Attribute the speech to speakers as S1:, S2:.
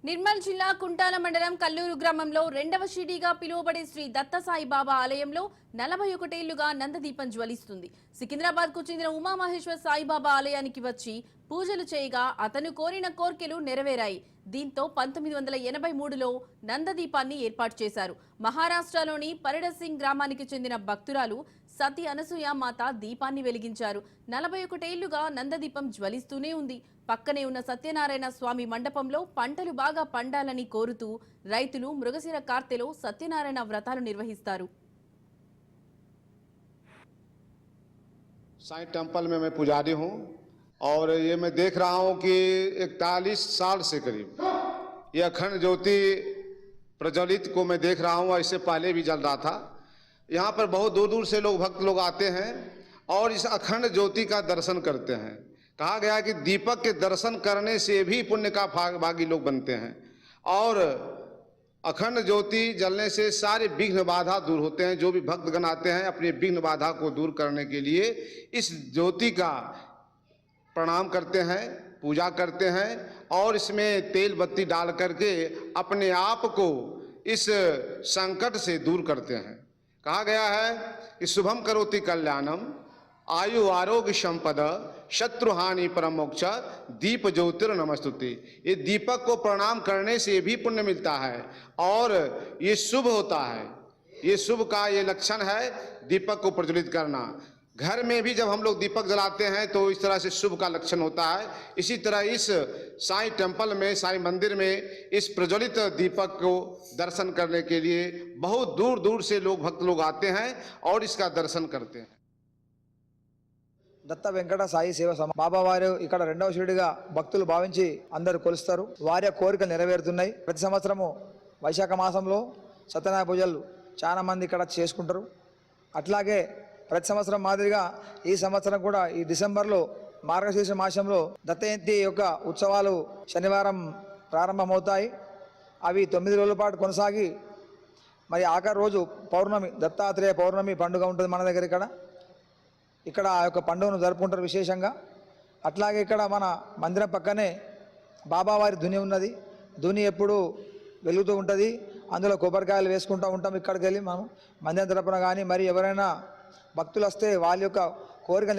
S1: నిర్మల్ జిల్లా కుంటాల మండలం కల్లూరు గ్రామంలో రెండవ షిరిడీగా పిలువబడే శ్రీ దత్త సాయిబాబా ఆలయంలో 41 ఏళ్లుగా నందదీపం జ్వలిస్తుంది. సికింద్రాబాద్ కు చెందిన ఉమామహేశ్వర సాయిబాబా ఆలయానికి వచ్చి పూజలు చేయగా అతను కోరిన కోర్కెలు నెరవేరాయి. దీంతో 1983లో నందదీపాన్ని ఏర్పాటు చేశారు. మహారాష్ట్రలోని పరిడసింగ్ గ్రామానికి చెందిన భక్తురాలు సతి అనసూయ మాత దీపాన్ని వెలిగించారు. 41 ఏళ్లుగా నందదీపం జ్వలిస్తూనే ఉంది. పక్కనే ఉన్న సత్యనారాయణ స్వామి మండపంలో పంటలు బాగా పండాలని కోరుతూ రైతులు మృగశిర కార్తెలో సత్యనారాయణ వ్రతాలు నిర్వహిస్తారు.
S2: साईं टेम्पल में मैं पुजारी हूँ और ये मैं देख रहा हूँ कि 41 साल से करीब ये अखंड ज्योति प्रज्वलित को मैं देख रहा हूँ। इससे पहले भी जल रहा था। यहाँ पर बहुत दूर दूर से लोग भक्त लोग आते हैं और इस अखंड ज्योति का दर्शन करते हैं। कहा गया कि दीपक के दर्शन करने से भी पुण्य का भागी लोग बनते हैं और अखंड ज्योति जलने से सारे विघ्न बाधा दूर होते हैं। जो भी भक्तगण आते हैं अपने विघ्न बाधा को दूर करने के लिए इस ज्योति का प्रणाम करते हैं, पूजा करते हैं और इसमें तेल बत्ती डाल करके अपने आप को इस संकट से दूर करते हैं। कहा गया है कि शुभम करोति कल्याणम आयु आरोग्य संपद शत्रुहानि परम मोक्ष दीप ज्योतिर नमस्तुते। ये दीपक को प्रणाम करने से भी पुण्य मिलता है और ये शुभ होता है। ये शुभ का ये लक्षण है दीपक को प्रज्वलित करना। घर में भी जब हम लोग दीपक जलाते हैं तो इस तरह से शुभ का लक्षण होता है। इसी तरह इस साईं टेम्पल में, साईं मंदिर में इस प्रज्वलित दीपक को दर्शन करने के लिए बहुत दूर दूर से लोग भक्त लोग आते हैं और इसका दर्शन करते हैं।
S3: దత్త వెంకట సాయి సేవ బాబా వారు ఇక్కడ రెండవ షిరిడిగా భక్తులు భావించి అందరూ కొలుస్తారు. వారి కోరికలు నెరవేరుతున్నాయి. ప్రతి సంవత్సరము వైశాఖ మాసంలో సత్యనారాయణ పూజలు చాలా మంది ఇక్కడ చేసుకుంటారు. అట్లాగే ప్రతి సంవత్సరం మాదిరిగా ఈ సంవత్సరం కూడా ఈ డిసెంబర్లో మార్గశీర్ష మాసంలో దత్త జయంతి యొక్క ఉత్సవాలు శనివారం ప్రారంభమవుతాయి. అవి 9 రోజుల పాటు కొనసాగి మరి ఆఖరి రోజు పౌర్ణమి దత్తాత్రేయ పౌర్ణమి పండుగ ఉంటుంది మన దగ్గర. ఇక్కడ ఆ యొక్క పండుగను జరుపుకుంటారు విశేషంగా. అట్లాగే ఇక్కడ మన మందిరం పక్కనే బాబావారి ధుని ఉన్నది. ధుని ఎప్పుడు వెలుగుతూ ఉంటుంది. అందులో కొబ్బరికాయలు వేసుకుంటూ ఉంటాం. ఇక్కడికి వెళ్ళి మనం మందిరం తరపున కానీ మరి ఎవరైనా భక్తులు వస్తే వాళ్ళ యొక్క కోరిక